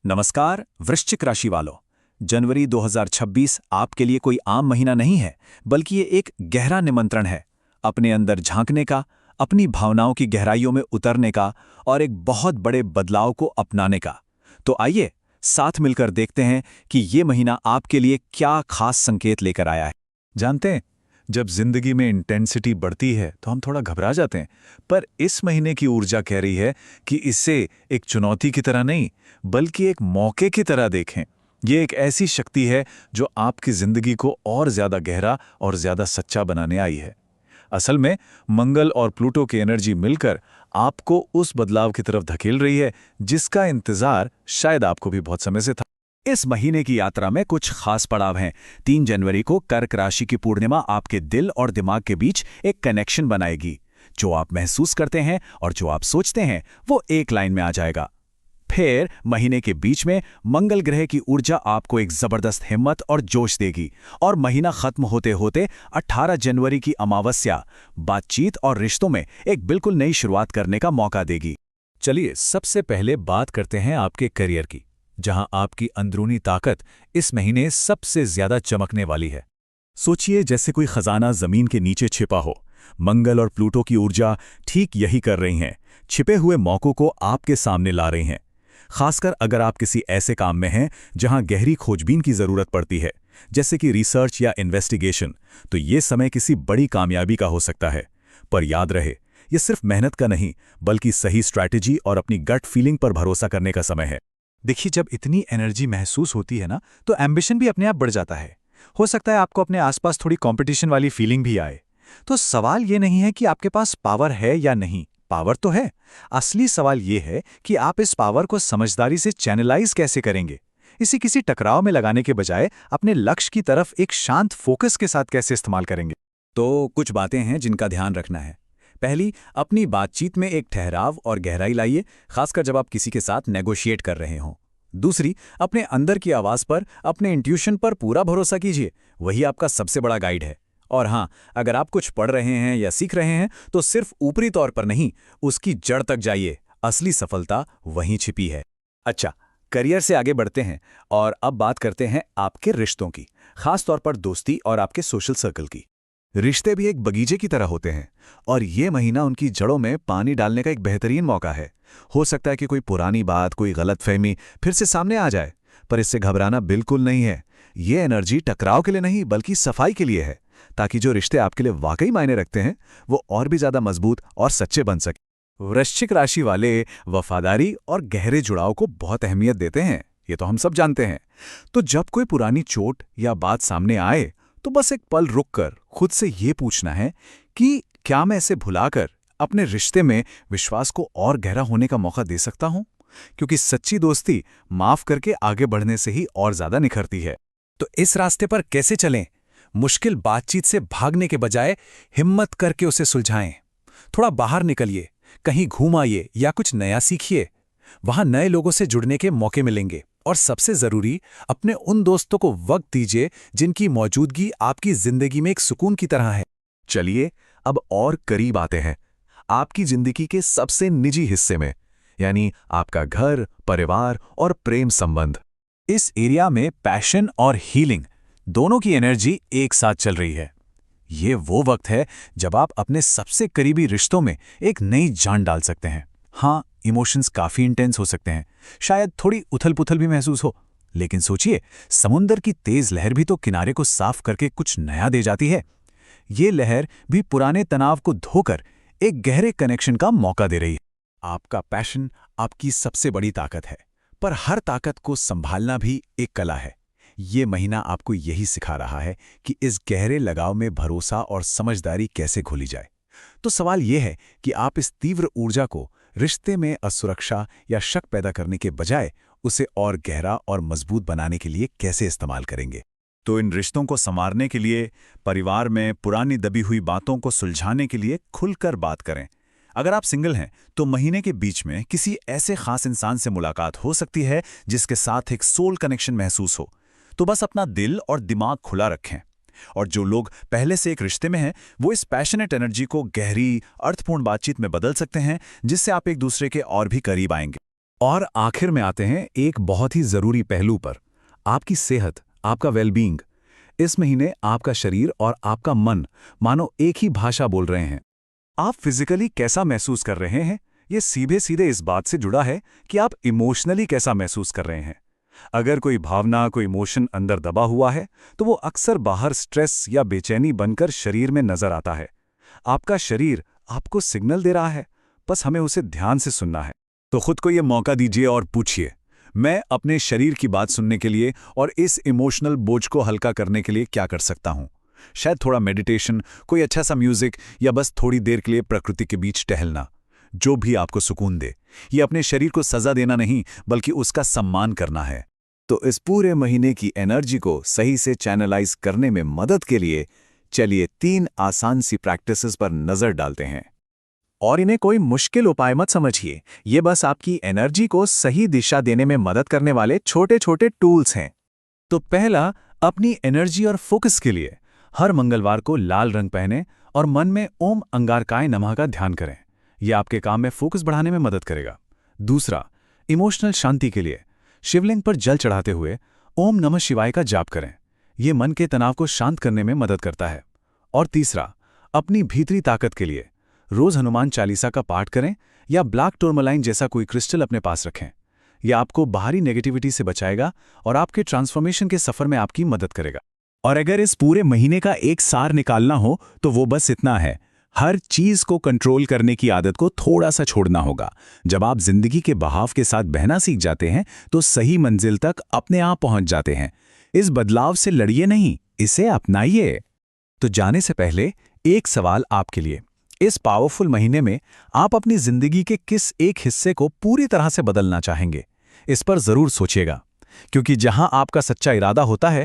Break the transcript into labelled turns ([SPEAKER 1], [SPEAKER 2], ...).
[SPEAKER 1] नमस्कार वृश्चिक राशि वालों। जनवरी 2026 आपके लिए कोई आम महीना नहीं है, बल्कि ये एक गहरा निमंत्रण है अपने अंदर झांकने का, अपनी भावनाओं की गहराइयों में उतरने का और एक बहुत बड़े बदलाव को अपनाने का। तो आइए साथ मिलकर देखते हैं कि ये महीना आपके लिए क्या खास संकेत लेकर आया है।
[SPEAKER 2] जानते हैं, जब जिंदगी में इंटेंसिटी बढ़ती है तो हम थोड़ा घबरा जाते हैं, पर इस महीने की ऊर्जा कह रही है कि इसे एक चुनौती की तरह नहीं, बल्कि एक मौके की तरह देखें। ये एक ऐसी शक्ति है जो आपकी जिंदगी को और ज्यादा गहरा और ज्यादा सच्चा बनाने आई है। असल में मंगल और प्लूटो की एनर्जी मिलकर आपको उस बदलाव की तरफ धकेल रही है जिसका इंतजार शायद आपको भी बहुत समय से था।
[SPEAKER 1] इस महीने की यात्रा में कुछ खास पड़ाव हैं। 3 जनवरी को कर्क राशि की पूर्णिमा आपके दिल और दिमाग के बीच एक कनेक्शन बनाएगी। जो आप महसूस करते हैं और जो आप सोचते हैं वो एक लाइन में आ जाएगा। फिर महीने के बीच में मंगल ग्रह की ऊर्जा आपको एक जबरदस्त हिम्मत और जोश देगी और महीना खत्म होते होते 18 जनवरी की अमावस्या बातचीत और रिश्तों में एक बिल्कुल नई शुरुआत करने का मौका देगी।
[SPEAKER 2] चलिए सबसे पहले बात करते हैं आपके करियर की, जहां आपकी अंदरूनी ताकत इस महीने सबसे ज्यादा चमकने वाली है।
[SPEAKER 1] सोचिए जैसे कोई खजाना जमीन के नीचे छिपा हो। मंगल और प्लूटो की ऊर्जा ठीक यही कर रही हैं, छिपे हुए मौकों को आपके सामने ला रही हैं। खासकर अगर आप किसी ऐसे काम में हैं जहां गहरी खोजबीन की जरूरत पड़ती है, जैसे कि रिसर्च या इन्वेस्टिगेशन, तो ये समय किसी बड़ी कामयाबी का हो सकता है। पर याद रहे, ये सिर्फ मेहनत का नहीं, बल्कि सही स्ट्रैटेजी और अपनी गट फीलिंग पर भरोसा करने का समय है।
[SPEAKER 2] देखिए, जब इतनी एनर्जी महसूस होती है ना, तो एम्बिशन भी अपने आप बढ़ जाता है। हो सकता है आपको अपने आसपास थोड़ी कंपटीशन वाली फीलिंग भी आए। तो सवाल ये नहीं है कि आपके पास पावर है या नहीं, पावर तो है। असली सवाल ये है कि आप इस पावर को समझदारी से चैनलाइज कैसे करेंगे। इसे किसी टकराव में लगाने के बजाय अपने लक्ष्य की तरफ एक शांत फोकस के साथ कैसे इस्तेमाल करेंगे।
[SPEAKER 1] तो कुछ बातें हैं जिनका ध्यान रखना है। पहली, अपनी बातचीत में एक ठहराव और गहराई लाइए, खासकर जब आप किसी के साथ नेगोशिएट कर रहे हों। दूसरी, अपने अंदर की आवाज़ पर, अपने इंट्यूशन पर पूरा भरोसा कीजिए, वही आपका सबसे बड़ा गाइड है। और हाँ, अगर आप कुछ पढ़ रहे हैं या सीख रहे हैं तो सिर्फ ऊपरी तौर पर नहीं, उसकी जड़ तक जाइए। असली सफलता वहीं छिपी है। अच्छा, करियर से आगे बढ़ते हैं और अब बात करते हैं आपके रिश्तों की, खास तौर पर दोस्ती और आपके सोशल सर्कल की।
[SPEAKER 2] रिश्ते भी एक बगीचे की तरह होते हैं और ये महीना उनकी जड़ों में पानी डालने का एक बेहतरीन मौका है। हो सकता है कि कोई पुरानी बात, कोई गलतफहमी फिर से सामने आ जाए, पर इससे घबराना बिल्कुल नहीं है। ये एनर्जी टकराव के लिए नहीं, बल्कि सफाई के लिए है, ताकि जो रिश्ते आपके लिए वाकई मायने रखते हैं वो और भी ज्यादा मजबूत और सच्चे बन सके। वृश्चिक राशि वाले वफादारी और गहरे जुड़ाव को बहुत अहमियत देते हैं, ये तो हम सब जानते हैं। तो जब कोई पुरानी चोट या बात सामने आए तो बस एक पल रुककर खुद से ये पूछना है कि क्या मैं इसे भुलाकर अपने रिश्ते में विश्वास को और गहरा होने का मौका दे सकता हूं? क्योंकि सच्ची दोस्ती माफ करके आगे बढ़ने से ही और ज्यादा निखरती है।
[SPEAKER 1] तो इस रास्ते पर कैसे चलें? मुश्किल बातचीत से भागने के बजाय हिम्मत करके उसे सुलझाएं। थोड़ा बाहर निकलिए, कहीं घूम आइए या कुछ नया सीखिए। वहां नए लोगों से जुड़ने के मौके मिलेंगे। और सबसे जरूरी, अपने उन दोस्तों को वक्त दीजिए जिनकी मौजूदगी आपकी जिंदगी में एक सुकून की तरह है।
[SPEAKER 2] चलिए अब और करीब आते हैं, आपकी जिंदगी के सबसे निजी हिस्से में, यानी आपका घर, परिवार और प्रेम संबंध।
[SPEAKER 1] इस एरिया में पैशन और हीलिंग दोनों की एनर्जी एक साथ चल रही है। ये वो वक्त है जब आप अपने सबसे करीबी रिश्तों में एक नई जान डाल सकते हैं। हाँ, इमोशंस काफी इंटेंस हो सकते हैं, शायद थोड़ी उथल-पुथल भी महसूस हो, लेकिन सोचिए, समुंदर की तेज लहर भी तो किनारे को साफ करके कुछ नया दे जाती है। ये लहर भी पुराने तनाव को धोकर एक गहरे कनेक्शन का मौका दे रही है। आपका पैशन आपकी सबसे बड़ी ताकत है, पर हर ताकत को संभालना भी एक कला है। ये महीना आपको यही सिखा रहा है कि इस गहरे लगाव में भरोसा और समझदारी कैसे घोली जाए। तो सवाल यह है कि आप इस तीव्र ऊर्जा को रिश्ते में असुरक्षा या शक पैदा करने के बजाय उसे और गहरा और मजबूत बनाने के लिए कैसे इस्तेमाल करेंगे।
[SPEAKER 2] तो इन रिश्तों को संवारने के लिए, परिवार में पुरानी दबी हुई बातों को सुलझाने के लिए खुलकर बात करें। अगर आप सिंगल हैं तो महीने के बीच में किसी ऐसे खास इंसान से मुलाकात हो सकती है जिसके साथ एक सोल कनेक्शन महसूस हो। तो बस अपना दिल और दिमाग खुला रखें। और जो लोग पहले से एक रिश्ते में हैं, वो इस पैशनेट एनर्जी को गहरी, अर्थपूर्ण बातचीत में बदल सकते हैं, जिससे आप एक दूसरे के और भी करीब आएंगे। और आखिर में आते हैं एक बहुत ही जरूरी पहलू पर, आपकी सेहत, आपका वेलबींग। इस महीने आपका शरीर और आपका मन मानो एक ही भाषा बोल रहे हैं।
[SPEAKER 1] आप फिजिकली कैसा महसूस कर रहे हैं, ये सीधे सीधे इस बात से जुड़ा है कि आप इमोशनली कैसा महसूस कर रहे हैं। अगर कोई भावना, कोई इमोशन अंदर दबा हुआ है, तो वो अक्सर बाहर स्ट्रेस या बेचैनी बनकर शरीर में नजर आता है। आपका शरीर आपको सिग्नल दे रहा है, बस हमें उसे ध्यान से सुनना है। तो खुद को ये मौका दीजिए और पूछिए, मैं अपने शरीर की बात सुनने के लिए और इस इमोशनल बोझ को हल्का करने के लिए क्या कर सकता हूं? शायद थोड़ा मेडिटेशन, कोई अच्छा सा म्यूजिक, या बस थोड़ी देर के लिए प्रकृति के बीच टहलना। जो भी आपको सुकून दे। ये अपने शरीर को सजा देना नहीं, बल्कि उसका सम्मान करना है। तो इस पूरे महीने की एनर्जी को सही से चैनलाइज करने में मदद के लिए चलिए 3 आसान सी प्रैक्टिसेस पर नजर डालते हैं। और इन्हें कोई मुश्किल उपाय मत समझिए, ये बस आपकी एनर्जी को सही दिशा देने में मदद करने वाले छोटे छोटे टूल्स हैं। तो पहला, अपनी एनर्जी और फोकस के लिए हर मंगलवार को लाल रंग पहने और मन में ओम अंगारकाय नमः का ध्यान करें। यह आपके काम में फोकस बढ़ाने में मदद करेगा। दूसरा, इमोशनल शांति के लिए शिवलिंग पर जल चढ़ाते हुए ओम नमः शिवाय का जाप करें। यह मन के तनाव को शांत करने में मदद करता है। और तीसरा, अपनी भीतरी ताकत के लिए रोज हनुमान चालीसा का पाठ करें या ब्लैक टूरमलाइन जैसा कोई क्रिस्टल अपने पास रखें। यह आपको बाहरी नेगेटिविटी से बचाएगा और आपके ट्रांसफॉर्मेशन के सफर में आपकी मदद करेगा। और अगर इस पूरे महीने का एक सार निकालना हो तो वो बस इतना है, हर चीज को कंट्रोल करने की आदत को थोड़ा सा छोड़ना होगा। जब आप जिंदगी के बहाव के साथ बहना सीख जाते हैं तो सही मंजिल तक अपने आप पहुंच जाते हैं। इस बदलाव से लड़िए नहीं, इसे अपनाइए। तो जाने से पहले एक सवाल आपके लिए, इस पावरफुल महीने में आप अपनी जिंदगी के किस एक हिस्से को पूरी तरह से बदलना चाहेंगे? इस पर जरूर सोचिएगा, क्योंकि जहां आपका सच्चा इरादा होता है